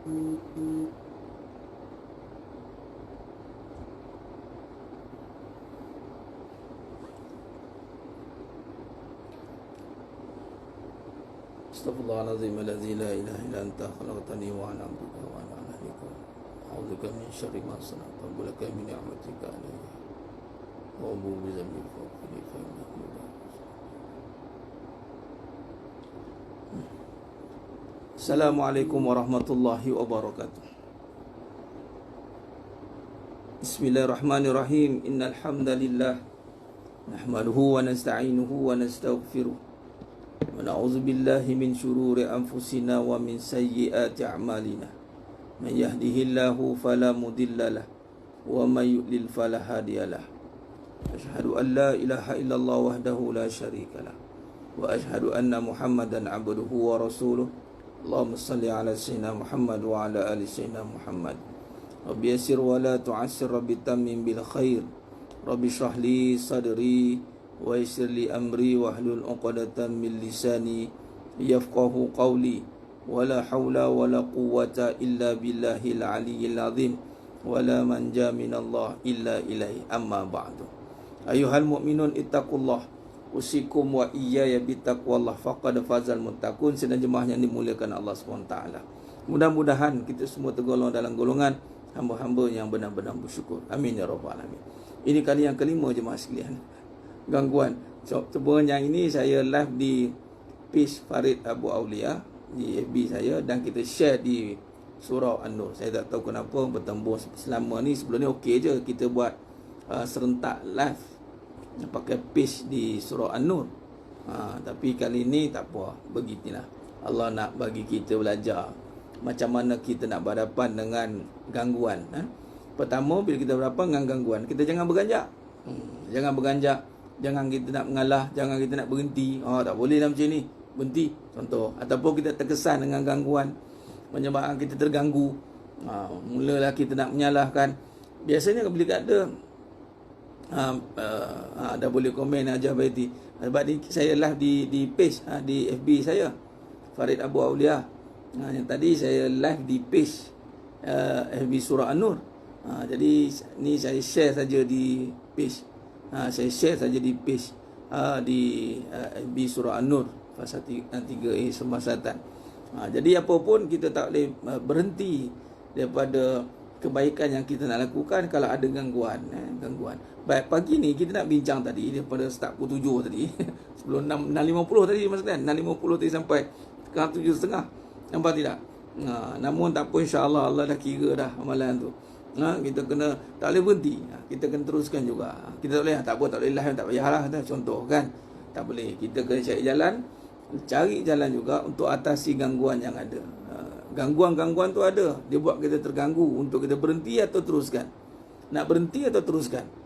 Astaghfirullahaladzim alladzi la ilaha illa anta khalaqtani wa ana 'abduka wa ana 'ala ahdika a'udzubika min syarri ma sana'tu wa laka min ni'matika alayya wa abu'u bi dhanbi faghfir li fa innaka la. Assalamualaikum warahmatullahi wabarakatuh. Bismillahirrahmanirrahim. Innal hamdalillah nahmaduhu wa nasta'inuhu wa nastaghfiruh wa na'udzu billahi min shururi anfusina wa min sayyiati a'malina. Man yahdihillahu fala mudhillalah wa may yudlil fala hadiyalah. Asyhadu an la ilaha illallah wahdahu la syarikalah wa asyhadu anna Muhammadan 'abduhu wa rasuluh. Allahumma salli ala sayyidina Muhammad wa ala ali sayyidina Muhammad. Rabbi yassir wa la tu'assir, Rabbi tammim bil khair. Rabbi shrah li sadri wa yassir li amri wahlul 'uqdatam min lisani yafqahu qawli. Wala haula wala quwwata illa billahil aliyyil azim. Wala manja minallah illa ilaihi, amma ba'du. Ayuhal mu'minun ittaqullah usikum wa iyaya bittaqwallah faqad fazal muttaqun. Sedang jemaah yang dimuliakan Allah SWT, mudah-mudahan kita semua tergolong dalam golongan hamba-hamba yang benar-benar bersyukur. Amin ya rabbal alamin. Ini kali yang kelima jemaah sekalian. Gangguan. Sebenarnya yang ini saya live di page Farid Abu Aulia di FB saya, dan kita share di Surau An-Nur. Saya tak tahu kenapa bertembus selama ni. Sebelum ni okey je kita buat serentak live pakai page di Surau An-Nur. Tapi kali ni tak apa, begitulah. Allah nak bagi kita belajar macam mana kita nak berhadapan dengan gangguan. Pertama, bila kita berhadapan dengan gangguan, kita jangan berganjak. Jangan berganjak, jangan kita nak mengalah, jangan kita nak berhenti. Tak boleh lah macam ni, berhenti contoh. Ataupun kita terkesan dengan gangguan, menyebabkan kita terganggu, mulalah kita nak menyalahkan. Biasanya bila ada dah boleh komen aja Baiti. Sebab ni saya live di page di FB saya Farid Abu Aulia. Yang tadi saya live di page FB Surah An-Nur. Jadi ni saya share saja di page. Saya share saja di page di FB Surah An-Nur fasa 3A Sembasatan. Jadi apa pun kita tak boleh berhenti daripada kebaikan yang kita nak lakukan kalau ada gangguan. Baik, pagi ni kita nak bincang tadi daripada start pukul 7 tadi sebelum 6.50 tadi Mas Glenn, 6.50 tadi sampai sekarang 7.30. Nampak tidak? Namun tak apa, insya-Allah Allah dah kira dah amalan tu. Kita kena tak boleh berhenti. Kita kena teruskan juga. Kita tak boleh tak boleh lah, tak payahlah contoh kan. Tak boleh. Kita kena cari jalan juga untuk atasi gangguan yang ada. Gangguan-gangguan tu ada, dia buat kita terganggu, untuk kita berhenti atau teruskan. Nak berhenti atau teruskan.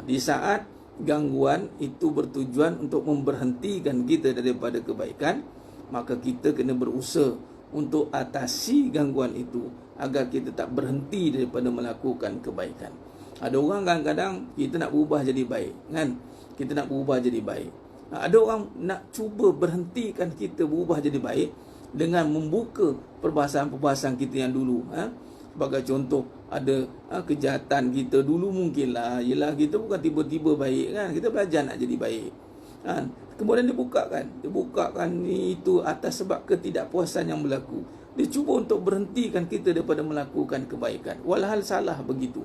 Di saat gangguan itu bertujuan untuk memberhentikan kita daripada kebaikan, maka kita kena berusaha untuk atasi gangguan itu agar kita tak berhenti daripada melakukan kebaikan. Ada orang kadang-kadang kita nak berubah jadi baik, kan? Kita nak berubah jadi baik. Ada orang nak cuba berhentikan kita berubah jadi baik dengan membuka perbahasan-perbahasan kita yang dulu. Sebagai contoh, ada kejahatan kita dulu mungkinlah, ialah kita bukan tiba-tiba baik, kan? Kita belajar nak jadi baik, kan? Kemudian dibukakan itu atas sebab ketidakpuasan yang berlaku. Dia cuba untuk berhentikan kita daripada melakukan kebaikan, walhal salah begitu.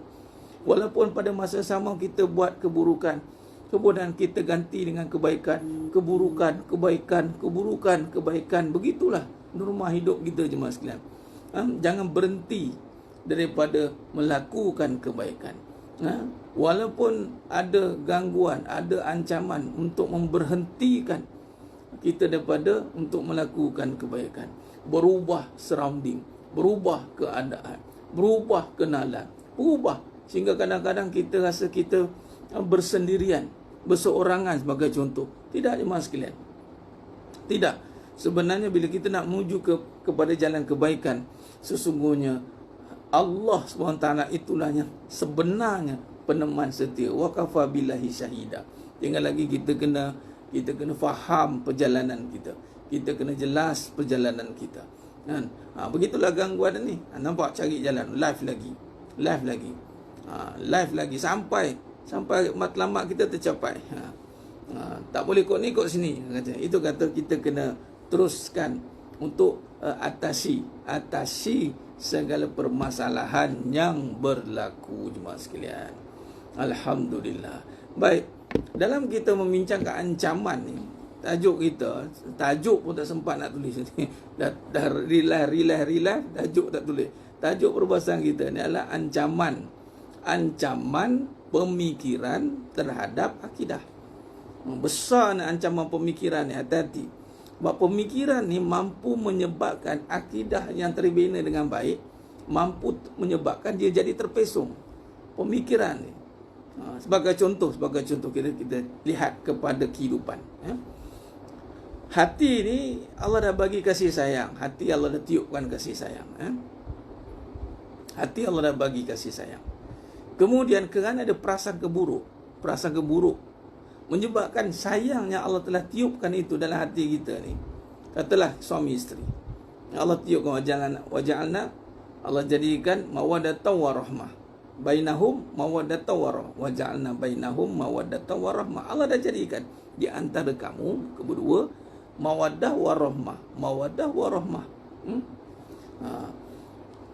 Walaupun pada masa sama kita buat keburukan, kemudian kita ganti dengan kebaikan, keburukan, kebaikan, keburukan, kebaikan. Begitulah norma hidup kita jemaah sekalian. Jangan berhenti daripada melakukan kebaikan. Walaupun ada gangguan, ada ancaman untuk memberhentikan kita daripada untuk melakukan kebaikan. Berubah surrounding, berubah keadaan, berubah kenalan, berubah. Sehingga kadang-kadang kita rasa kita bersendirian, berseorangan sebagai contoh. Tidak jemaah sekalian. Tidak. Sebenarnya bila kita nak menuju kepada jalan kebaikan, sesungguhnya Allah SWT itulah yang sebenarnya peneman setia. Wa kafa billahi syahida. Tinggal lagi kita kena faham perjalanan kita. Kita kena jelas perjalanan kita. kan. Begitulah gangguan ni. Nampak, cari jalan, live lagi, live lagi sampai matlamat kita tercapai. Tak boleh kok ni, kok sini, kata. Itu kata kita kena teruskan untuk atasi segala permasalahan yang berlaku, jemaah sekalian. Alhamdulillah. Baik, dalam kita membincangkan ancaman ni, tajuk pun tak sempat nak tulis ni. dah relax, tajuk tak tulis. Tajuk perbahasan kita ni adalah ancaman pemikiran terhadap akidah. Besar ni ancaman pemikiran ni, hati-hati. Sebab pemikiran ni mampu menyebabkan akidah yang terbina dengan baik, mampu menyebabkan dia jadi terpesong. Pemikiran ni. Sebagai contoh kita lihat kepada kehidupan. Hati ni Allah dah bagi kasih sayang. Hati Allah dah tiupkan kasih sayang. Hati Allah dah bagi kasih sayang. Kemudian kerana ada perasaan keburuk menyebabkan sayang yang Allah telah tiupkan itu dalam hati kita ni. Katalah suami isteri, Allah tiupkan waja'alna, Allah jadikan mawaddatan warahmah bainahum, mawaddatan warahmah, waja'alna bainahum mawaddatan warahmah. Allah dah jadikan di antara kamu kedua mawaddah warahmah.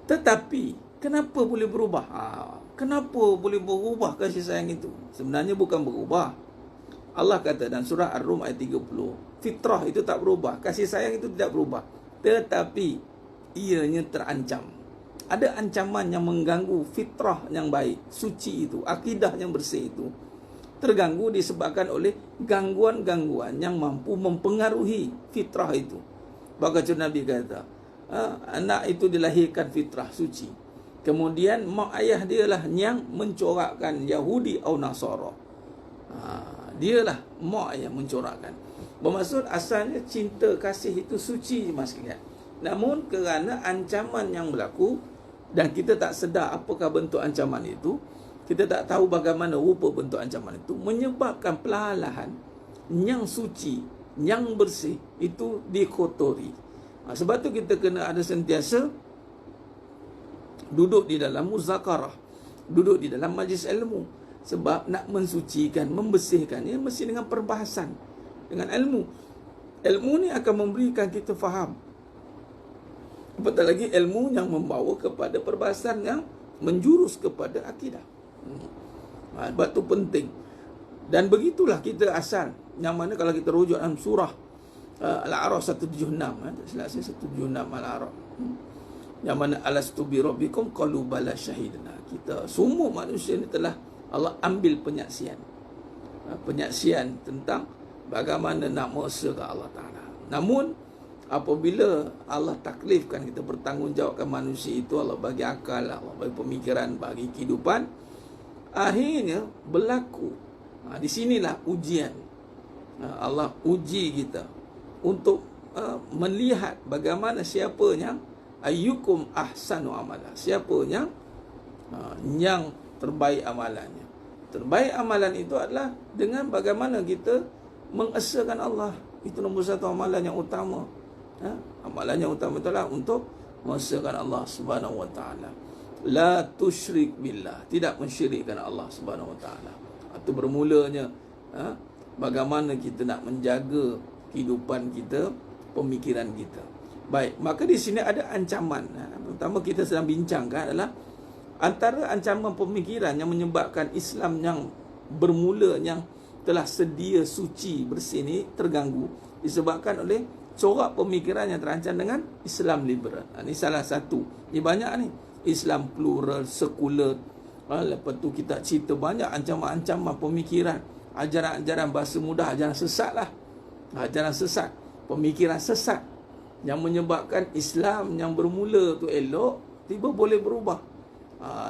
Tetapi kenapa boleh berubah? Kenapa boleh berubah kasih sayang itu? Sebenarnya bukan berubah. Allah kata dalam surah Ar-Rum ayat 30, fitrah itu tak berubah, kasih sayang itu tidak berubah, tetapi ianya terancam. Ada ancaman yang mengganggu fitrah yang baik, suci itu, akidah yang bersih itu terganggu disebabkan oleh gangguan-gangguan yang mampu mempengaruhi fitrah itu. Bahkan Nabi kata, anak itu dilahirkan fitrah suci, kemudian mak ayah dialah yang mencorakkan Yahudi atau Nasara. Dialah mak yang mencorakkan. Bermaksud asalnya cinta kasih itu suci, mas sekalian. Namun kerana ancaman yang berlaku dan kita tak sedar apakah bentuk ancaman itu, kita tak tahu bagaimana rupa bentuk ancaman itu, menyebabkan perlahan-lahan yang suci, yang bersih itu dikotori. Sebab tu kita kena ada sentiasa duduk di dalam muzakarah, duduk di dalam majlis ilmu. Sebab nak mensucikan, membersihkan, ia mesti dengan perbahasan, dengan ilmu. Ilmu ni akan memberikan kita faham. Apatah lagi ilmu yang membawa kepada perbahasan yang menjurus kepada akidah. Sebab tu penting. Dan begitulah kita asal. Yang mana kalau kita rujuk dalam surah Al-A'raf 176, tak silap saya 176 Al-A'raf. Yang mana alastu bi rabbikum qalu bala syahidna. Kita semua manusia ni telah Allah ambil penyaksian tentang bagaimana nak mengesahkan Allah Ta'ala. Namun apabila Allah taklifkan kita bertanggungjawabkan manusia itu, Allah bagi akal, Allah bagi pemikiran, bagi kehidupan, akhirnya berlaku. Di sinilah ujian. Allah uji kita untuk melihat bagaimana siapa yang ayyukum ahsanu amala, siapa yang terbaik amalannya. Terbaik amalan itu adalah dengan bagaimana kita mengesahkan Allah. Itu nombor satu amalan yang utama. Amalan yang utama itulah untuk mengesahkan Allah Subhanahu Wa Taala. La tusyrik billah, tidak mensyirikkan Allah Subhanahu Wa Taala. Itu bermulanya bagaimana kita nak menjaga kehidupan kita, pemikiran kita. Baik, maka di sini ada ancaman. Pertama kita sedang bincangkan adalah antara ancaman pemikiran yang menyebabkan Islam yang bermula, yang telah sedia suci bersih ni terganggu, disebabkan oleh corak pemikiran yang terancam dengan Islam liberal. Ini salah satu. Ini banyak ni. Islam plural, sekular. Lepas tu kita cerita banyak ancaman-ancaman pemikiran. Ajaran-ajaran bahasa mudah, ajaran sesat lah. Ajaran sesat, pemikiran sesat yang menyebabkan Islam yang bermula tu elok, tiba boleh berubah.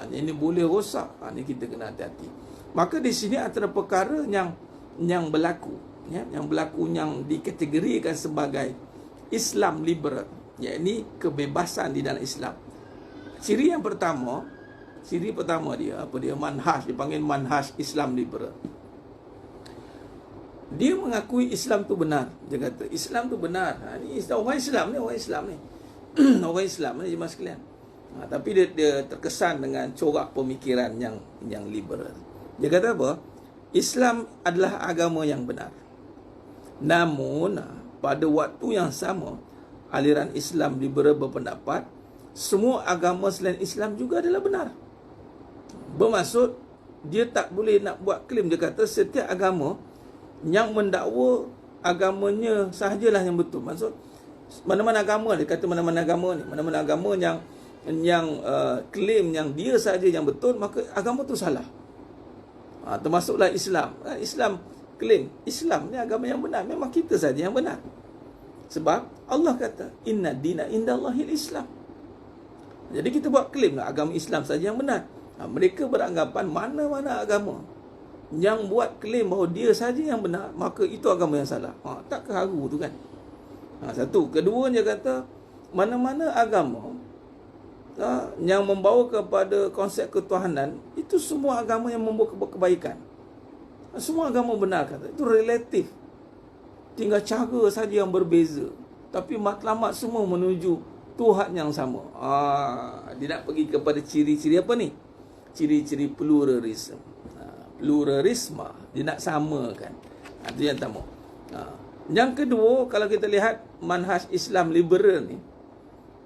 Ini boleh rosak. Ini kita kena hati-hati. Maka di sini antara perkara yang berlaku, yang berlaku yang dikategorikan sebagai Islam liberal, iaitu kebebasan di dalam Islam. Ciri pertama dia apa dia? Manhaj, dipanggil manhaj Islam liberal. Dia mengakui Islam tu benar. Dia kata Islam tu benar. Ini orang Islam ni. orang Islam ni jemaah sekalian. Tapi dia terkesan dengan corak pemikiran yang liberal. Dia kata apa? Islam adalah agama yang benar. Namun pada waktu yang sama, aliran Islam liberal berpendapat semua agama selain Islam juga adalah benar. Bermaksud dia tak boleh nak buat klaim. Dia kata setiap agama yang mendakwa agamanya sahajalah yang betul. Maksud mana-mana agama, dia kata mana-mana agama ni, mana-mana agama yang klaim yang dia sahaja yang betul, maka agama tu salah. Termasuklah Islam. Islam klaim Islam ni agama yang benar. Memang kita saja yang benar. Sebab Allah kata inna dina indallahil Islam. Jadi kita buat klaim lah agama Islam saja yang benar. Mereka beranggapan mana-mana agama yang buat klaim bahawa dia saja yang benar, maka itu agama yang salah. Tak keharu tu kan. Satu. Kedua, dia kata mana-mana agama yang membawa kepada konsep ketuhanan, itu semua agama yang membawa kebaikan. Semua agama benar, kata. Itu relatif. Tinggal cara saja yang berbeza. Tapi matlamat semua menuju Tuhan yang sama. Dia nak pergi kepada ciri-ciri apa ni? Ciri-ciri pluralisme. Pluralisme. Dia nak samakan. Itu yang pertama. Yang kedua, kalau kita lihat manhaj Islam liberal ni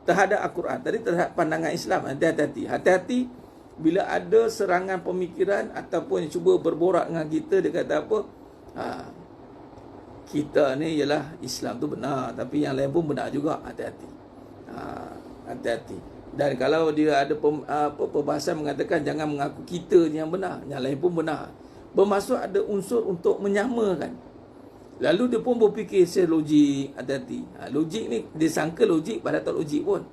terhadap Al-Quran. Tadi terhadap pandangan Islam. Hati-hati. Hati-hati bila ada serangan pemikiran ataupun yang cuba berborak dengan kita, dia kata apa? Kita ni ialah Islam tu benar, tapi yang lain pun benar juga. Hati-hati. Hati-hati. Dan kalau dia ada perbahasan mengatakan jangan mengaku kita ni yang benar, yang lain pun benar, bermaksud ada unsur untuk menyamakan. Lalu dia pun berfikir secara logik. Hati-hati. Logik ni, dia sangka logik, padahal tak logik pun.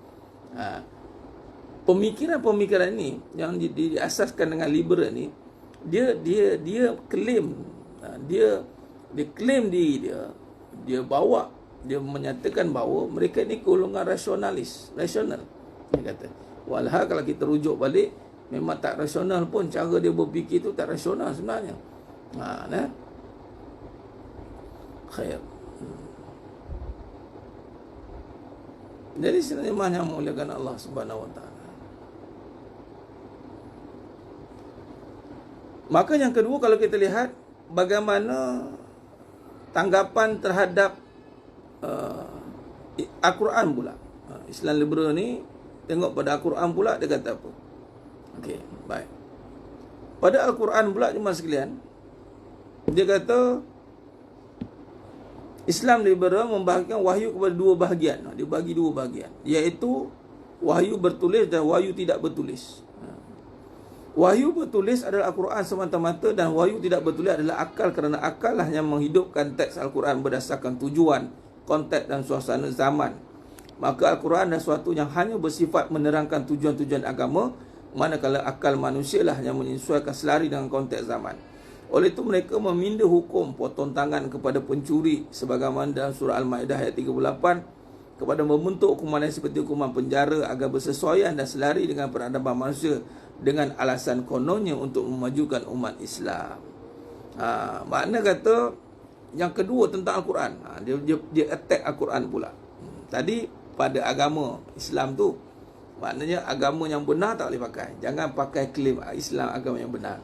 Pemikiran-pemikiran ni yang diasaskan dengan liberal ni, dia claim, dia claim diri dia bawa, dia menyatakan bahawa mereka ni golongan rasional. Dia kata, walhal kalau kita rujuk balik, memang tak rasional pun. Cara dia berfikir tu tak rasional sebenarnya. Khair. Jadi sebenarnya muliakan Allah Subhanahu Wa Taala. Maka yang kedua, kalau kita lihat bagaimana tanggapan terhadap Al-Quran pula. Islam liberal ni tengok pada Al-Quran pula, dia kata apa? Okey, baik. Pada Al-Quran pula jemaah sekalian, dia kata Islam liberal membahagikan wahyu kepada dua bahagian. Dia bagi dua bahagian, iaitu wahyu bertulis dan wahyu tidak bertulis. Wahyu bertulis adalah Al-Quran semata-mata, dan wahyu tidak bertulis adalah akal, kerana akal lah yang menghidupkan teks Al-Quran berdasarkan tujuan, konteks dan suasana zaman. Maka Al-Quran adalah sesuatu yang hanya bersifat menerangkan tujuan-tujuan agama, manakala akal manusia lah yang menyesuaikan selari dengan konteks zaman. Oleh itu mereka meminda hukum potong tangan kepada pencuri sebagaimana dalam surah Al-Maidah ayat 38, kepada membentuk hukuman yang seperti hukuman penjara agar bersesuaian dan selari dengan peradaban manusia, dengan alasan kononnya untuk memajukan umat Islam. Makna kata yang kedua tentang Al-Quran, dia attack Al-Quran pula. Tadi pada agama Islam tu, maknanya agama yang benar tak boleh pakai. Jangan pakai klaim Islam agama yang benar.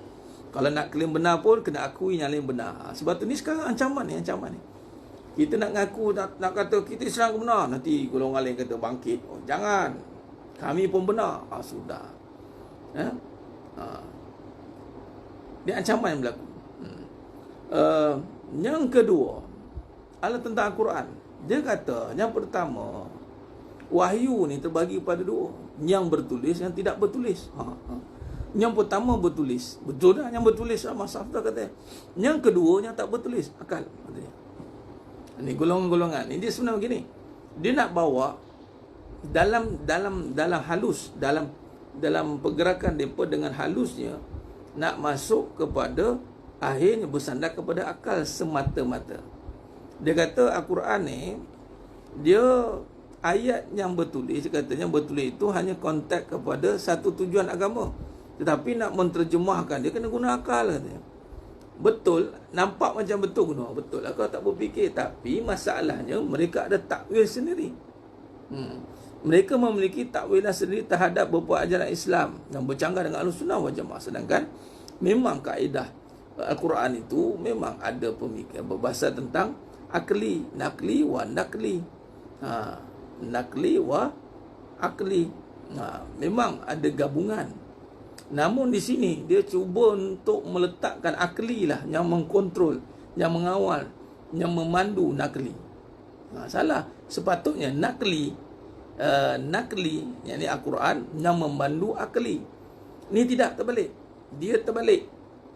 Kalau nak klaim benar pun kena akui yang lain benar. Sebab tu ni sekarang ancaman ni. Kita nak ngaku, nak kata kita Islam benar, nanti golongan lain kata bangkit. Jangan. Kami pun benar. Sudah. Dia ancaman yang berlaku. Yang kedua adalah tentang Al-Quran. Dia kata yang pertama, wahyu ni terbagi pada dua, yang bertulis, yang tidak bertulis. Yang pertama bertulis, betul dah yang bertulis, Mas Hafdah kata. Yang kedua yang tak bertulis, akal katanya. Ini golongan-golongan ini dia sebenarnya begini. Dia nak bawa dalam halus, dalam pergerakan depa dengan halusnya nak masuk kepada akhirnya bersandar kepada akal semata-mata. Dia kata Al-Quran ni dia ayat yang bertulis, katanya bertulis itu hanya konteks kepada satu tujuan agama. Tetapi nak menterjemahkan dia kena guna akal katanya. Betul, nampak macam betul guna. Betul lah kau tak berfikir, tapi masalahnya mereka ada takwil sendiri. Mereka memiliki takwilan sendiri terhadap beberapa ajaran Islam yang bercanggah dengan Ahlussunnah wal Jamaah. Sedangkan memang kaedah Al-Quran itu memang ada pemikiran berbahasa tentang akli, nakli wa nakli. Nakli wa akli. Memang ada gabungan. Namun di sini dia cuba untuk meletakkan akli lah yang mengkontrol, yang mengawal, yang memandu nakli. Salah. Sepatutnya nakli, yakni Al-Quran yang memandu akli. Ini tidak, terbalik. Dia terbalik.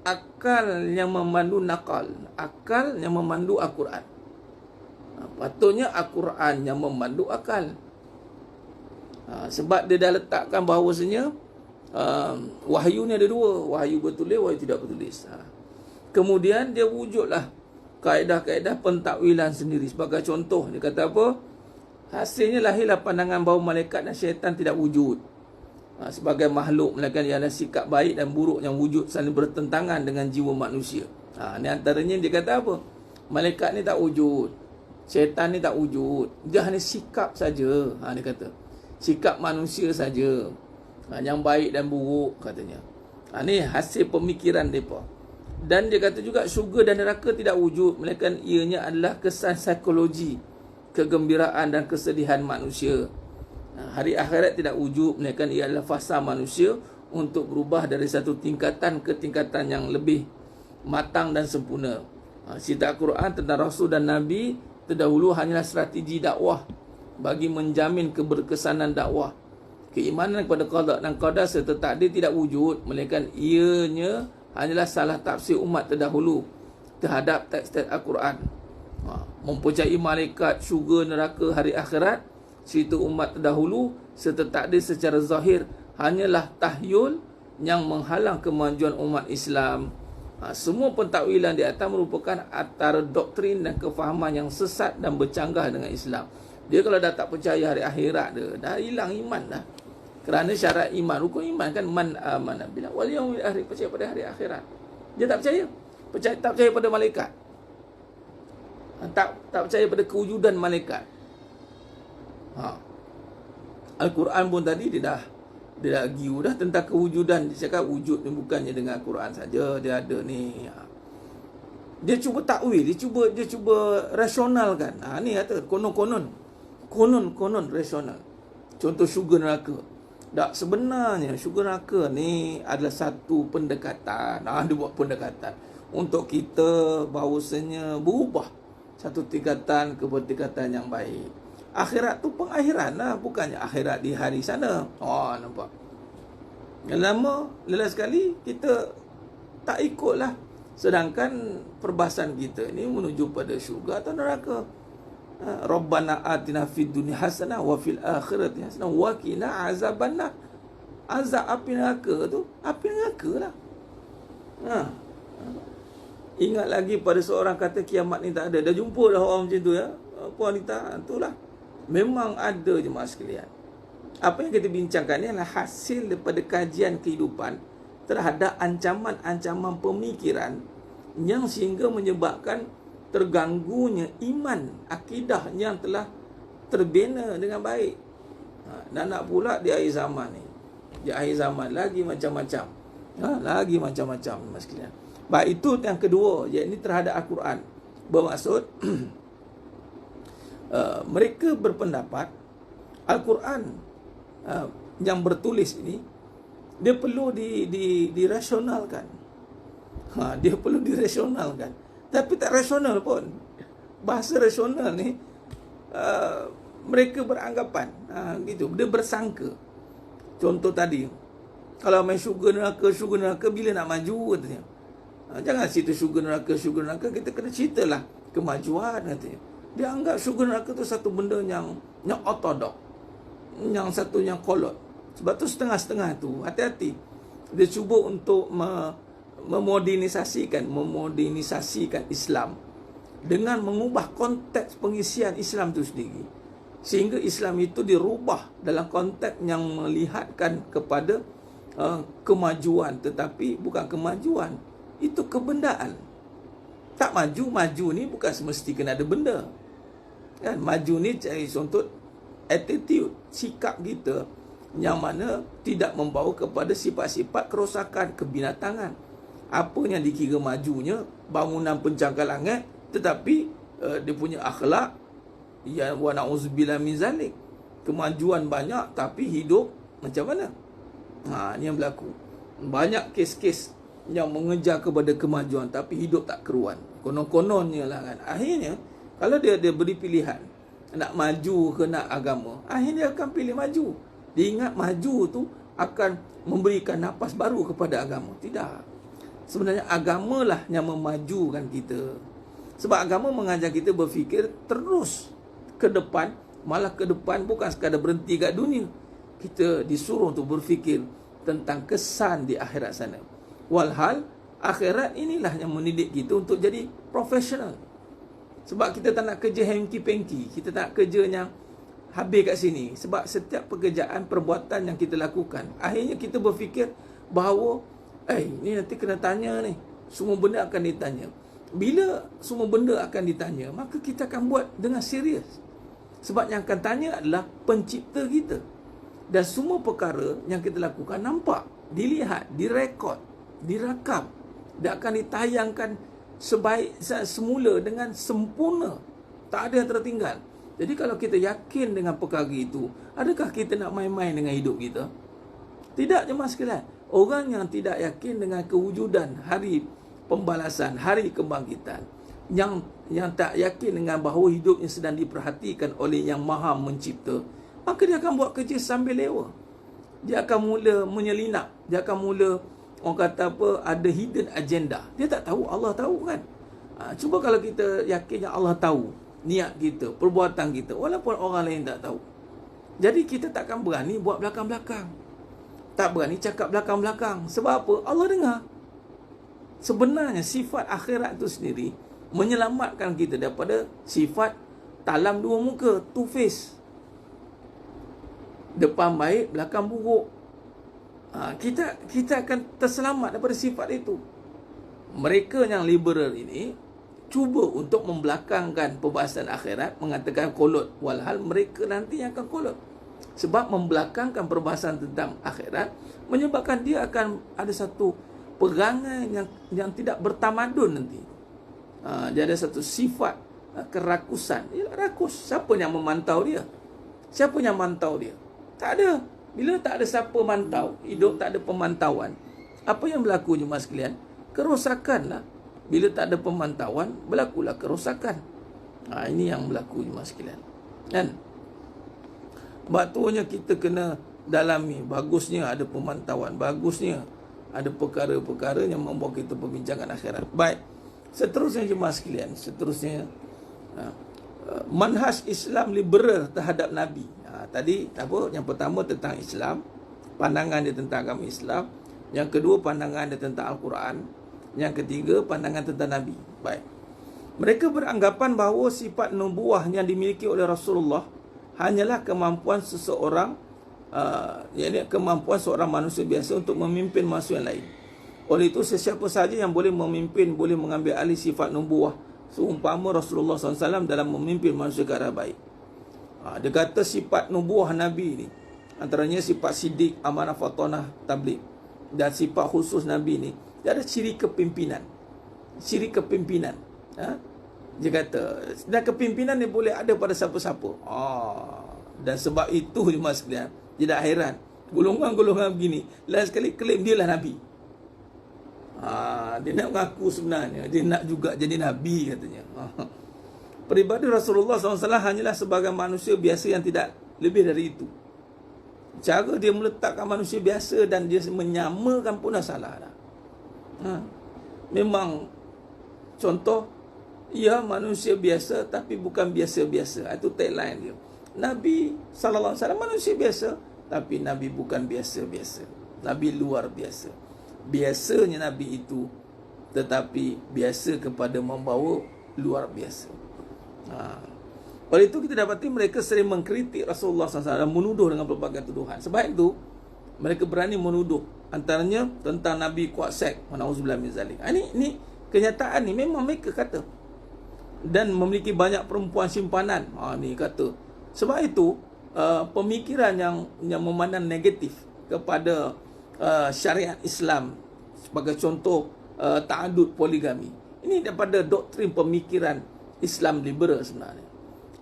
Akal yang memandu nakal, akal yang memandu Al-Quran. Patutnya Al-Quran yang memandu akal. Sebab dia dah letakkan bahawasanya wahyu ni ada dua, wahyu bertulis, wahyu tidak bertulis. Kemudian dia wujudlah kaedah-kaedah pentakwilan sendiri. Sebagai contoh, dia kata apa? Hasilnya lahirlah pandangan bahawa malaikat dan syaitan tidak wujud sebagai makhluk, melainkan ialah sikap baik dan buruk yang wujud saling bertentangan dengan jiwa manusia. Ini antaranya dia kata apa? Malaikat ni tak wujud, syaitan ni tak wujud, dia hanya sikap saja. Dia kata sikap manusia saja, yang baik dan buruk, katanya. Ini hasil pemikiran mereka. Dan dia kata juga syurga dan neraka tidak wujud, melainkan ianya adalah kesan psikologi, kegembiraan dan kesedihan manusia. Hari akhirat tidak wujud, melainkan ia adalah fasa manusia untuk berubah dari satu tingkatan ke tingkatan yang lebih matang dan sempurna. Cerita Al-Quran tentang Rasul dan Nabi terdahulu hanyalah strategi dakwah bagi menjamin keberkesanan dakwah. Keimanan kepada qada dan qadar serta takdir tidak wujud, melainkan ianya hanyalah salah tafsir umat terdahulu terhadap teks-teks Al-Quran. Mempercayai malaikat, syurga, neraka, hari akhirat, cerita umat terdahulu serta takdir secara zahir hanyalah tahyul yang menghalang kemajuan umat Islam. Semua pentakwilan di atas merupakan antara doktrin dan kefahaman yang sesat dan bercanggah dengan Islam. Dia kalau dah tak percaya hari akhirat dia, dah hilang iman dah. Kerana syarat iman, rukun iman kan man amana billah wal yaumil akhir, percaya pada hari akhirat. Dia tak percaya. Tak percaya pada malaikat. Tak percaya pada kewujudan malaikat. Al-Quran pun tadi dia dah giu dah tentang kewujudan. Dia cakap wujud ni bukannya dengan Al-Quran saja, dia ada ni. Dia cuba takwil, dia cuba rasionalkan. Ni kata konon rasional. Contoh syurga neraka. Tak, sebenarnya syurga neraka ni adalah satu pendekatan. Dia buat pendekatan untuk kita bahawasanya berubah satu tingkatan ke tingkatan yang baik. Akhirat tu pengakhiran lah, bukannya akhirat di hari sana. Nampak. Yang lama, lelas sekali kita tak ikutlah. Sedangkan perbahasan kita ni menuju pada syurga atau neraka. Rabbana atina fid dunya hasanah wa fil akhirati hasanah wa qina azabannar. Azab api neraka tu, api neraka lah. Ingat lagi pada seorang kata kiamat ni tak ada. Dah jumpa dah orang macam tu ya. Apa wanita? Itulah. Memang ada jemaah sekalian. Apa yang kita bincangkan ni adalah hasil daripada kajian kehidupan terhadap ancaman-ancaman pemikiran yang sehingga menyebabkan terganggunya iman, akidah yang telah terbina dengan baik. Dan nak pula di akhir zaman ni. Di akhir zaman lagi macam-macam. Lagi macam-macam jemaah sekalian. Baik, itu yang kedua, iaitu terhadap Al-Quran. Bermaksud mereka berpendapat Al-Quran yang bertulis ini dia perlu dirasionalkan. Dia perlu dirasionalkan. Tapi tak rasional pun. Bahasa rasional ni mereka beranggapan gitu, dia bersangka. Contoh tadi, kalau main syurga neraka bila nak maju katanya. Jangan cerita syurga neraka, kita kena ceritalah kemajuan katanya. Dia anggap syurga neraka tu satu benda yang ortodok, yang satu yang kolot. Sebab tu setengah-setengah tu, hati-hati. Dia cuba untuk memodernisasikan Islam dengan mengubah konteks pengisian Islam itu sendiri, sehingga Islam itu dirubah dalam konteks yang melihatkan kepada kemajuan, tetapi bukan kemajuan, itu kebendaan. Tak maju ni bukan semesti kena ada benda kan. Maju ni cari contoh attitude, sikap kita yang mana tidak membawa kepada sifat-sifat kerosakan, kebinatangan. Apa yang dikira majunya bangunan pencakar langit, tetapi dia punya akhlak ya wa na'udzubillah min zalik. Kemajuan banyak tapi hidup macam mana? Ni yang berlaku. Banyak kes-kes yang mengejar kepada kemajuan tapi hidup tak keruan. Konon-kononnya lah kan. Akhirnya kalau dia beri pilihan nak maju ke nak agama, akhirnya dia akan pilih maju. Dia ingat maju tu akan memberikan nafas baru kepada agama. Tidak. Sebenarnya agama lah yang memajukan kita. Sebab agama mengajar kita berfikir terus ke depan. Malah ke depan bukan sekadar berhenti kat dunia. Kita disuruh untuk berfikir tentang kesan di akhirat sana. Walhal akhirat inilah yang mendidik kita untuk jadi profesional. Sebab kita tak nak kerja hengki-pengki. Kita tak nak kerja yang habis kat sini. Sebab setiap pekerjaan, perbuatan yang kita lakukan, akhirnya kita berfikir bahawa ni nanti kena tanya ni. Semua benda akan ditanya. Bila semua benda akan ditanya, maka kita akan buat dengan serius. Sebab yang akan tanya adalah pencipta kita. Dan semua perkara yang kita lakukan nampak, dilihat, direkod, dirakam, dan akan ditayangkan sebaik semula dengan sempurna. Tak ada yang tertinggal. Jadi kalau kita yakin dengan perkara itu, adakah kita nak main-main dengan hidup kita? Tidak, jemaah sekalian. Orang yang tidak yakin dengan kewujudan hari pembalasan, hari kebangkitan, yang tak yakin dengan bahawa hidupnya sedang diperhatikan oleh yang maha mencipta, maka dia akan buat kerja sambil lewa. Dia akan mula menyelinap. Dia akan mula, orang kata apa, ada hidden agenda. Dia tak tahu, Allah tahu kan. Cuba kalau kita yakin yang Allah tahu niat kita, perbuatan kita, walaupun orang lain tak tahu. Jadi kita takkan berani buat belakang-belakang. Tak berani cakap belakang-belakang. Sebab apa? Allah dengar. Sebenarnya sifat akhirat itu sendiri menyelamatkan kita daripada sifat talam dua muka, two face. Depan baik, belakang buruk. Kita akan terselamat daripada sifat itu. Mereka yang liberal ini cuba untuk membelakangkan perbahasan akhirat, mengatakan kolot, walhal mereka nanti yang akan kolot. Sebab membelakangkan perbahasan tentang akhirat menyebabkan dia akan ada satu perangai yang tidak bertamadun nanti. Dia ada satu sifat kerakusan. Dia rakus. Siapa yang memantau dia? Siapa yang mantau dia? Tak ada. Bila tak ada siapa mantau, hidup tak ada pemantauan, apa yang berlaku jemaah sekalian? Kerosakan lah. Bila tak ada pemantauan, berlakulah kerosakan. Ini yang berlaku jemaah sekalian. Kan? Batunya kita kena dalami. Bagusnya ada pemantauan. Bagusnya ada perkara-perkara yang membawa kita perbincangan akhirat. Baik. Seterusnya jemaah sekalian. Seterusnya, manhaj Islam liberal terhadap Nabi. Tadi apa? Yang pertama tentang Islam, pandangan dia tentang agama Islam. Yang kedua, pandangan dia tentang Al-Quran. Yang ketiga, pandangan tentang Nabi. Baik. Mereka beranggapan bahawa sifat nubuah yang dimiliki oleh Rasulullah hanyalah kemampuan seseorang, kemampuan seorang manusia biasa untuk memimpin manusia yang lain. Oleh itu, sesiapa saja yang boleh memimpin, boleh mengambil alih sifat nubuah, seumpama Rasulullah SAW dalam memimpin manusia ke arah baik. Dia kata sifat nubuah Nabi ni, antaranya sifat sidik, amanah, fatonah, tabligh, dan sifat khusus Nabi ni, dia ada ciri kepimpinan. Ciri kepimpinan. Dia kata, dan kepimpinan ni boleh ada pada siapa-siapa. Dan sebab itu jemaah sekalian, tidak heran golongan-golongan begini lain sekali klaim dia lah Nabi. Dia nak mengaku sebenarnya dia nak juga jadi Nabi katanya. Peribadi Rasulullah SAW hanyalah sebagai manusia biasa yang tidak lebih dari itu. Cara dia meletakkan manusia biasa dan dia menyamakan pun dah salah dah. Memang contoh, ia manusia biasa tapi bukan biasa-biasa. Itu tagline dia. Nabi SAW manusia biasa tapi Nabi bukan biasa-biasa. Nabi luar biasa. Biasanya Nabi itu, tetapi biasa kepada membawa luar biasa. Oleh itu kita dapati mereka sering mengkritik Rasulullah SAW dan menuduh dengan pelbagai tuduhan. Sebab itu mereka berani menuduh, antaranya tentang Nabi kuat seks, na'udzubillah min zalik. Ini kenyataan ni memang mereka kata. Dan memiliki banyak perempuan simpanan. Ni kata. Sebab itu pemikiran yang memandang negatif kepada syariat Islam, sebagai contoh ta'adud poligami. Ini daripada doktrin pemikiran Islam liberal sebenarnya.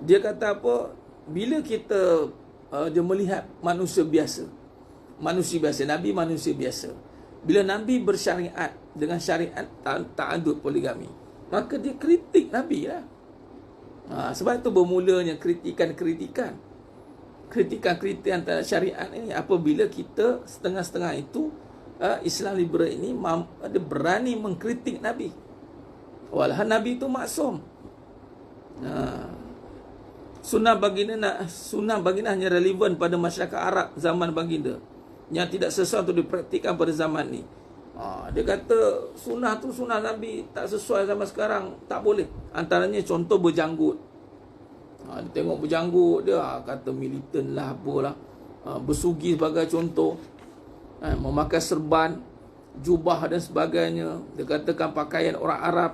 Dia kata apa? Bila kita dia melihat manusia biasa, Nabi manusia biasa. Bila Nabi bersyariat dengan syariat ta'adud poligami, maka dia kritik Nabi lah. Sebab itu bermulanya kritikan terhadap syariat ini. Apabila kita setengah-setengah itu, Islam liberal ini ada berani mengkritik Nabi, walaupun Nabi itu maksum. Sunnah baginda hanya relevan pada masyarakat Arab zaman baginda, yang tidak sesuai untuk dipraktikkan pada zaman ni. Dia kata sunnah tu sunnah Nabi tak sesuai zaman sekarang, tak boleh. Antaranya contoh berjanggut. Dia tengok berjanggut, dia kata militan lah, apalah. Bersugi sebagai contoh. Memakai serban, jubah dan sebagainya. Dia katakan pakaian orang Arab.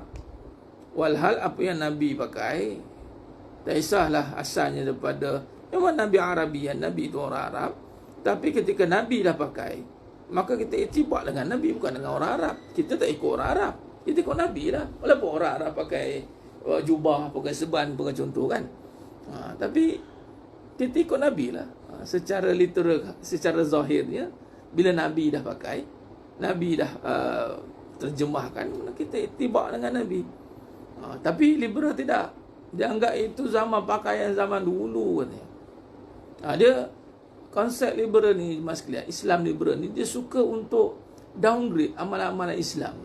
Walhal apa yang Nabi pakai, tak kisahlah asalnya daripada, memang Nabi Arabian, Nabi itu orang Arab. Tapi ketika Nabi dah pakai, maka kita itibak dengan Nabi, bukan dengan orang Arab. Kita tak ikut orang Arab, kita ikut Nabi lah. Walaupun orang Arab pakai jubah, pakai serban, pakai contoh kan. Tapi kita ikut Nabi lah. Secara literal, secara zahirnya, bila Nabi dah pakai, Nabi dah terjemahkan, kita itibak dengan Nabi. Tapi liberal tidak. Dia anggap itu zaman pakaian zaman dulu katanya. Dia konsep liberal ni, mas sekalian, Islam liberal ni, dia suka untuk downgrade amalan-amalan Islam.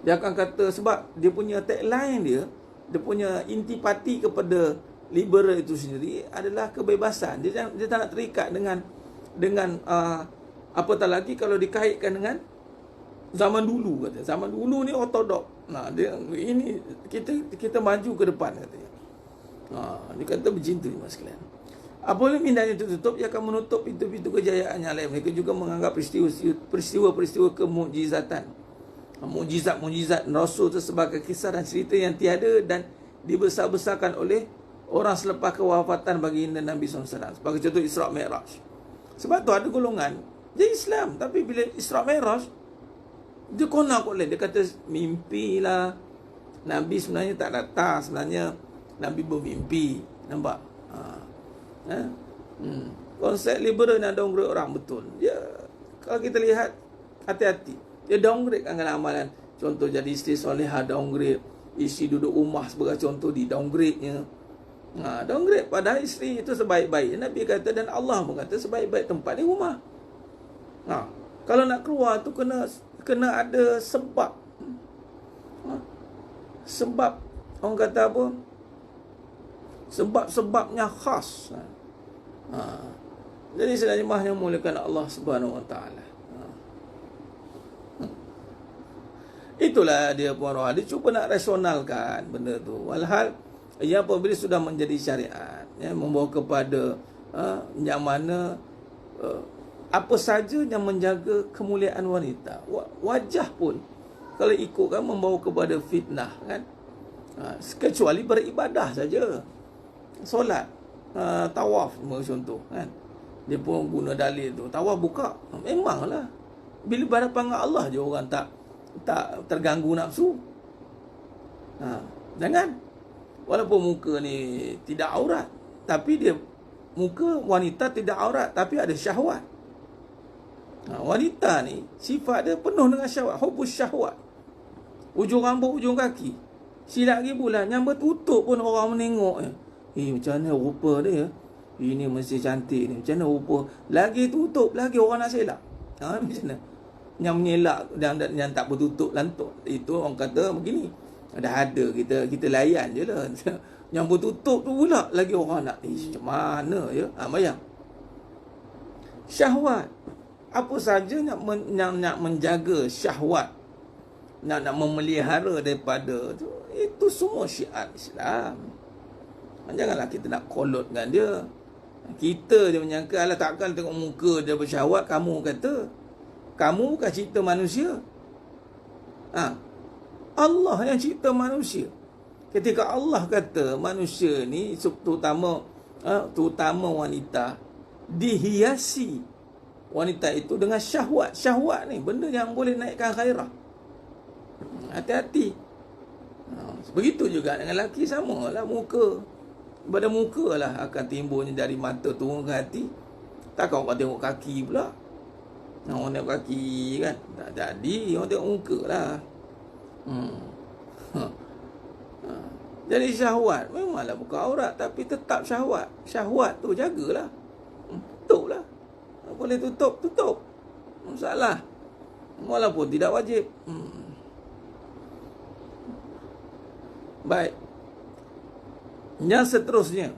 Dia akan kata, sebab dia punya tagline dia punya intipati kepada liberal itu sendiri adalah kebebasan. Dia tak nak terikat dengan apatah lagi kalau dikaitkan dengan zaman dulu katanya. Zaman dulu ni ortodok. Ini kita maju ke depan katanya. Dia kata macam tu mas sekalian. Apabila mindanya tertutup, ia akan menutup pintu-pintu kejayaan yang lain. Mereka juga menganggap peristiwa-peristiwa kemukjizatan, mukjizat Rasul itu sebagai kisah dan cerita yang tiada dan dibesar-besarkan oleh orang selepas kewafatan baginda Nabi SAW. Sebagai contoh Isra' Mi'raj. Sebab tu ada golongan dia Islam, tapi bila Isra' Mi'raj, dia konak kot lain. Dia kata mimpi lah, Nabi sebenarnya tak datang, sebenarnya Nabi bermimpi. Nampak? Konsep liberal nak downgrade orang, betul. Dia, kalau kita lihat, hati-hati. Dia downgrade kan amalan. Contoh jadi isteri solehah, downgrade. Isi duduk rumah sebagai contoh, di downgrade-nya. Downgrade. Padahal isteri itu sebaik-baik. Nabi kata, dan Allah berkata sebaik-baik tempat di rumah. Kalau nak keluar tu kena ada sebab. Sebab, orang kata apa? Sebab-sebabnya khas. Jadi sebenarnya mulakan Allah Subhanahu Wa Taala. Itulah dia puan roh. Dia cuba nak rasionalkan benda tu. Walhal ia apabila sudah menjadi syariat, membawa kepada yang mana apa saja yang menjaga kemuliaan wanita. Wajah pun kalau ikutkan membawa kepada fitnah kan. Kecuali beribadah saja. Solat, tawaf contoh kan. Dia pun guna dalil tu. Tawaf buka. Memanglah. Bila berhadapan dengan Allah je orang tak terganggu nafsu. Jangan. Walaupun muka ni tidak aurat, tapi dia muka wanita tidak aurat tapi ada syahwat. Wanita ni sifat dia penuh dengan syahwat, hubus syahwat. Ujung rambut, ujung kaki. Silap lagi pula yang bertutup pun orang menengok macam mana rupa dia? Ini mesti cantik ni. Macam mana rupa? Lagi tutup, lagi orang nak selak. Macam mana? Yang menyelak yang tak bertutup lantuk. Itu orang kata begini. Dah ada, kita layan je lah. Yang bertutup tu pula lagi orang nak. Macam mana ya? Bayang. Syahwat. Apa saja nak menjaga syahwat, nak memelihara daripada tu, itu semua syiar Islam. Janganlah kita nak kolot dengan dia. Kita dia menyangka, alah takkan tengok muka dia bersyahwat, kamu kata. Kamu bukan cipta manusia. Allah yang cipta manusia. Ketika Allah kata manusia ni, terutama terutama wanita, dihiasi wanita itu dengan syahwat. Syahwat ni benda yang boleh naikkan gairah. Hati-hati. Begitu juga dengan lelaki, sama lah muka. Pada muka lah akan timbulnya dari mata turun ke hati. Takkan orang tengok kaki pula. Orang tengok kaki kan, tak jadi, orang tengok muka lah. Jadi syahwat memanglah bukan aurat, tapi tetap syahwat. Syahwat tu jagalah. Tutup lah. Boleh tutup, tutup. Masalah. Walaupun tidak wajib. Baik. Yang seterusnya,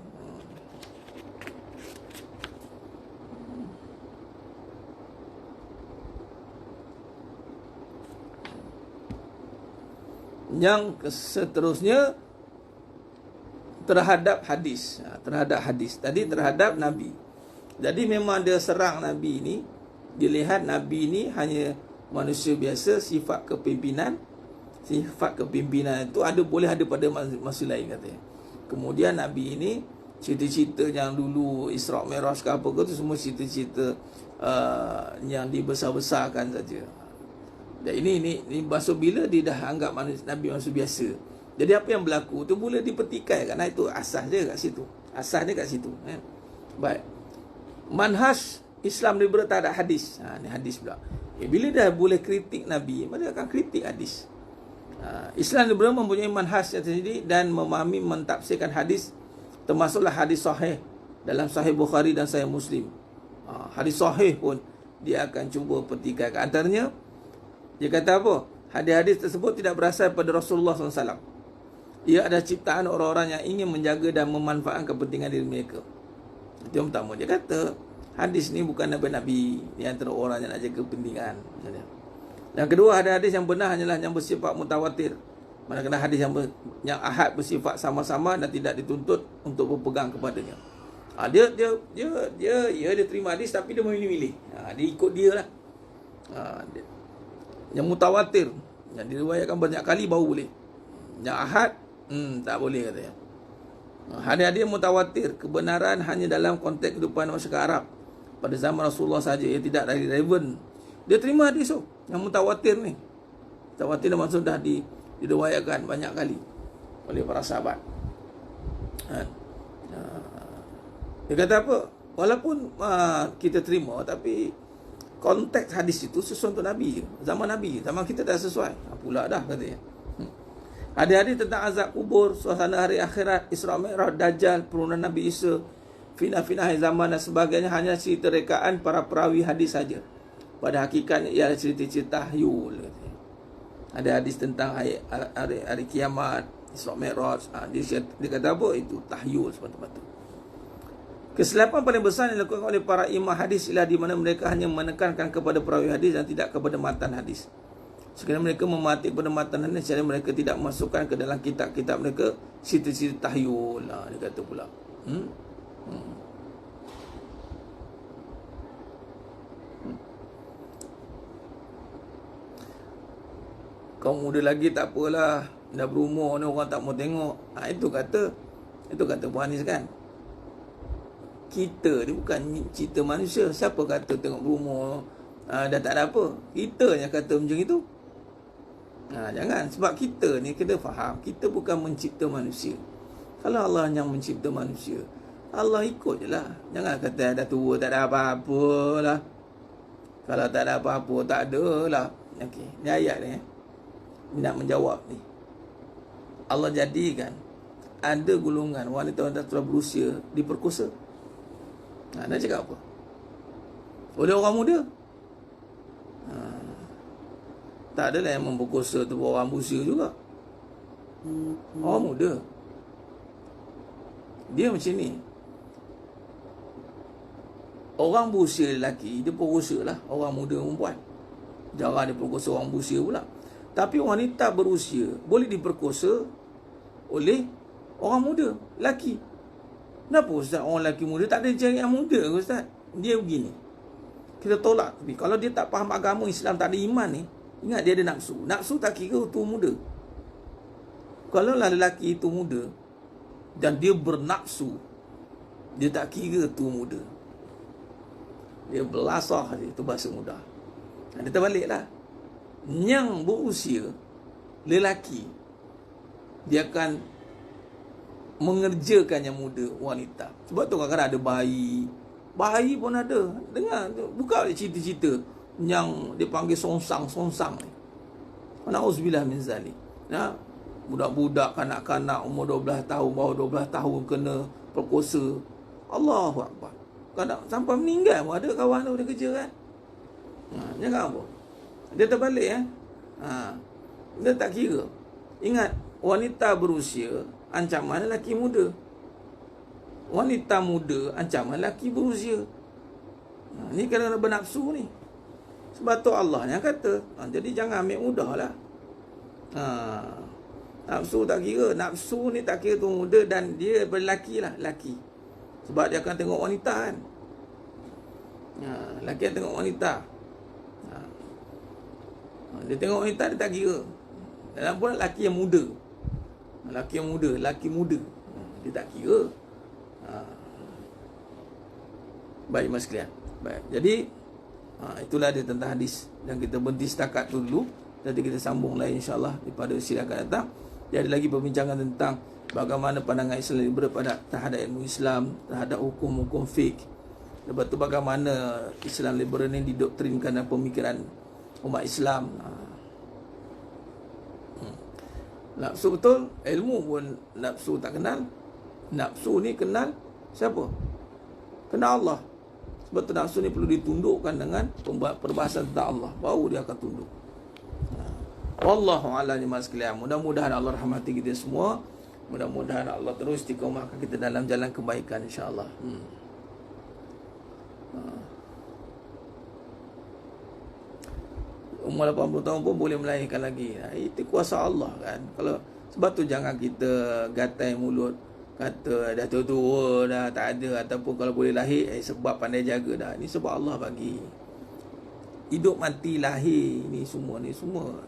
terhadap hadis. Terhadap hadis. Tadi terhadap Nabi. Jadi memang dia serang Nabi ni. Dilihat Nabi ni hanya manusia biasa, sifat kepimpinan. Sifat kepimpinan itu boleh ada pada manusia lain katanya. Kemudian Nabi ini cerita-cerita yang dulu Isra' Mi'raj ke apa ke tu, semua cerita-cerita yang dibesar-besarkan saja. Dan ini masuk bila dia dah anggap Nabi manusia biasa. Jadi apa yang berlaku tu boleh dipertikai, kerana itu asas dia kat situ. Asas dia kat situ. Baik. Manhaj Islam liberal tak ada hadis. Ni hadis pula. Bila dah boleh kritik Nabi, maka akan kritik hadis. Islam liberal mempunyai manhaj yang tersendiri dan memahami mentafsirkan hadis, termasuklah hadis sahih dalam Sahih Bukhari dan Sahih Muslim. Hadis sahih pun dia akan cuba petikai. Antaranya dia kata apa? Hadis-hadis tersebut tidak berasal daripada Rasulullah SAW. Ia adalah ciptaan orang-orang yang ingin menjaga dan memanfaatkan kepentingan diri mereka. Itu yang pertama. Dia kata hadis ni bukan Nabi-Nabi, di antara orang yang nak jaga kepentingan. Yang kedua, hadis yang benar hanyalah yang bersifat mutawatir. Manakala hadis yang ahad bersifat sama-sama dan tidak dituntut untuk berpegang kepadanya. Dia terima hadis tapi dia memilih-milih. Dia ikut dia lah. Yang mutawatir, yang diriwayatkan banyak kali baru boleh. Yang ahad tak boleh katanya. Hadis-hadis mutawatir, kebenaran hanya dalam konteks kehidupan masyarakat Arab pada zaman Rasulullah saja, ia tidak relevan. Dia terima hadis tu yang mutawatir ni. Mutawatir maksud dah diriwayatkan banyak kali oleh para sahabat. Dia kata apa? Walaupun kita terima, tapi konteks hadis itu sesuai untuk Nabi je. Zaman Nabi, zaman kita tak sesuai. Pula dah katanya. Hadis-hadis tentang azab kubur, suasana hari akhirat, Isra' Mi'raj, Dajjal, penurunan Nabi Isa, fitnah-fitnah akhir zaman dan sebagainya hanya cerita rekaan para perawi hadis saja. Pada hakikatnya ialah cerita-cerita tahyul. Ada hadis tentang hari kiamat, Isra' Mi'raj. Dia kata apa? Itu tahyul semata-mata. Kesilapan paling besar yang dilakukan oleh para imam hadis ialah di mana mereka hanya menekankan kepada perawi hadis dan tidak kepada matan hadis. Sekiranya mereka memati kepada matan hadis, jadi mereka tidak masukkan ke dalam kitab-kitab mereka cerita-cerita tahyul. Dia kata pula. Kau muda lagi tak apalah, dah berumur ni orang tak mau tengok. Itu kata Puan Anis kan. Kita ni bukan cerita manusia. Siapa kata tengok berumur dah tak ada apa? Kita yang kata macam itu. Jangan. Sebab kita ni kena faham, kita bukan mencipta manusia. Kalau Allah yang mencipta manusia, Allah ikut je lah. Jangan kata dah tua tak ada apa-apa lah. Kalau tak ada apa-apa, tak ada lah. Okey, ni ayat ni nak menjawab ni. Allah jadikan ada golongan wanita-wanita telah berusia diperkosa. Nak cakap apa? Oleh orang muda. Tak adalah yang memperkosa tu orang berusia juga. Orang muda. Dia macam ni. Orang berusia lelaki, dia perkosa lah orang muda perempuan. Jarang dia perkosa orang berusia pula. Tapi wanita berusia boleh diperkosa oleh orang muda, lelaki. Kenapa Ustaz orang lelaki muda tak ada cari yang muda Ustaz? Dia begini. Kita tolak. Tapi kalau dia tak faham agama Islam, tak ada iman ni, ingat dia ada nafsu. Nafsu tak kira tu muda. Kalau lah lelaki itu muda dan dia bernafsu, Dia tak kira tu muda. Dia belasah je, itu bahasa mudah. Dia terbaliklah. Yang berusia lelaki, dia akan mengerjakan yang muda wanita. Sebab tu kadang-kadang ada bayi. Bayi pun ada. Dengar, buka cerita-cerita yang dia panggil songsang ni. Na'udzubillah min zalik. Ya, budak-budak, kanak-kanak umur 12 tahun, bawah 12 tahun kena perkosa. Allahu Akbar. Kadang sampai meninggal pun ada kawan tu dia kerja kan. Jangan apa. Dia terbalik dia tak kira. Ingat, wanita berusia ancaman lelaki muda. Wanita muda ancaman lelaki berusia. Ni kerana bernafsu ni. Sebab tu Allah yang kata. Jadi jangan ambil mudah lah. Nafsu tak kira. Nafsu ni tak kira tu muda dan dia berlaki lah. Laki. Sebab dia akan tengok wanita kan. Laki yang tengok wanita. Dia tengok wanita dia tak kira. Dan pula laki yang muda. Laki muda. Dia tak kira. Baik mas sekalian. Baik. Jadi itulah dia tentang hadis. Dan kita berhenti setakat tu dulu. Nanti kita sambung lain insyaAllah daripada sila akan datang. Dia ada lagi perbincangan tentang bagaimana pandangan Islam liberal terhadap ilmu Islam, terhadap hukum-hukum fiqh. Lepas tu bagaimana Islam liberal ni didoktrinkan dalam pemikiran umat Islam. Nafsu betul, ilmu pun nafsu tak kenal. Nafsu ni kenal siapa? Kenal Allah. Sebab tu nafsu ni perlu ditundukkan dengan perbahasan tentang Allah, baru dia akan tunduk. Wallahu a'lam sekalian. Mudah-mudahan Allah rahmati kita semua. Mudah-mudahan Allah terus istiqomahkan kita dalam jalan kebaikan insya-Allah. Umur 80 tahun pun boleh melahirkan lagi. Itu kuasa Allah kan. Kalau sebab tu jangan kita gatai mulut kata dah tua dah tak ada, ataupun kalau boleh lahir sebab pandai jaga dah. Ini sebab Allah bagi. Hidup mati lahir ni semua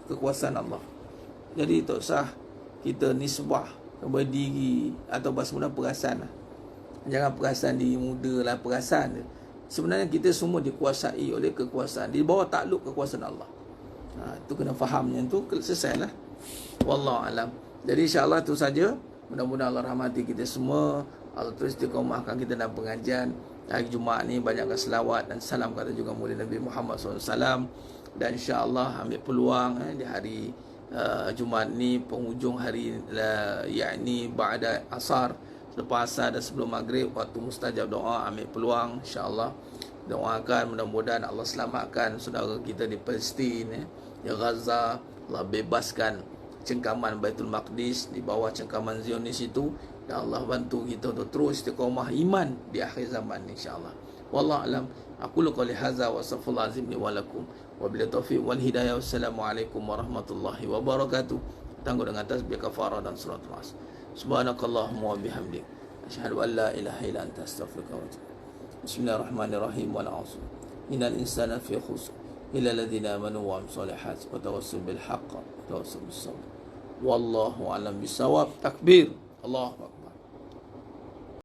kekuasaan Allah. Jadi tak usah kita nisbah kepada diri atau bahasa mudah perasan lah. Jangan perasan diri muda lah, perasan. Sebenarnya kita semua dikuasai oleh kekuasaan, di bawah takluk kekuasaan Allah. Itu kena fahamnya, itu selesai lah. Wallahu alam. Jadi insyaAllah itu saja. Mudah-mudahan Allah rahmati kita semua. Allah terus istiqomahkan kita dalam pengajian. Hari Jumaat ni banyakkan selawat dan salam kata juga mulia Nabi Muhammad SAW. Dan insyaAllah ambil peluang di hari Jumaat ni, penghujung hari yakni ba'da asar, selepas asar dan sebelum maghrib, waktu mustajab doa, ambil peluang insyaAllah. Doakan mudah-mudahan Allah selamatkan saudara kita di Palestin, di Gaza. Allah bebaskan cengkaman Baitul Maqdis, di bawah cengkaman Zionis itu. Dan Allah bantu kita untuk terus istiqamah iman di akhir zaman insya-Allah. Wallahu alam. Aku qouli hadza wa astaghfirullah azim li wa lakum. Wa bil taufiq wal hidayah. Wassalamualaikum warahmatullahi wabarakatuh. Tangguh dengan tasbih kafarah dan surat Mas. Subhanakallahumma wa bihamdik, asyhadu an la ilaha illa anta astaghfiruka wa atubu. Bismillahirrahmanirrahim. Wal 'asr. Innal insana fi khusr illa alladhina amanu wa amilus solihati wa tawassaw bil haqq wa tawassaw bis sabr. Wallahu alam bisawab. Takbir. Allahu akbar.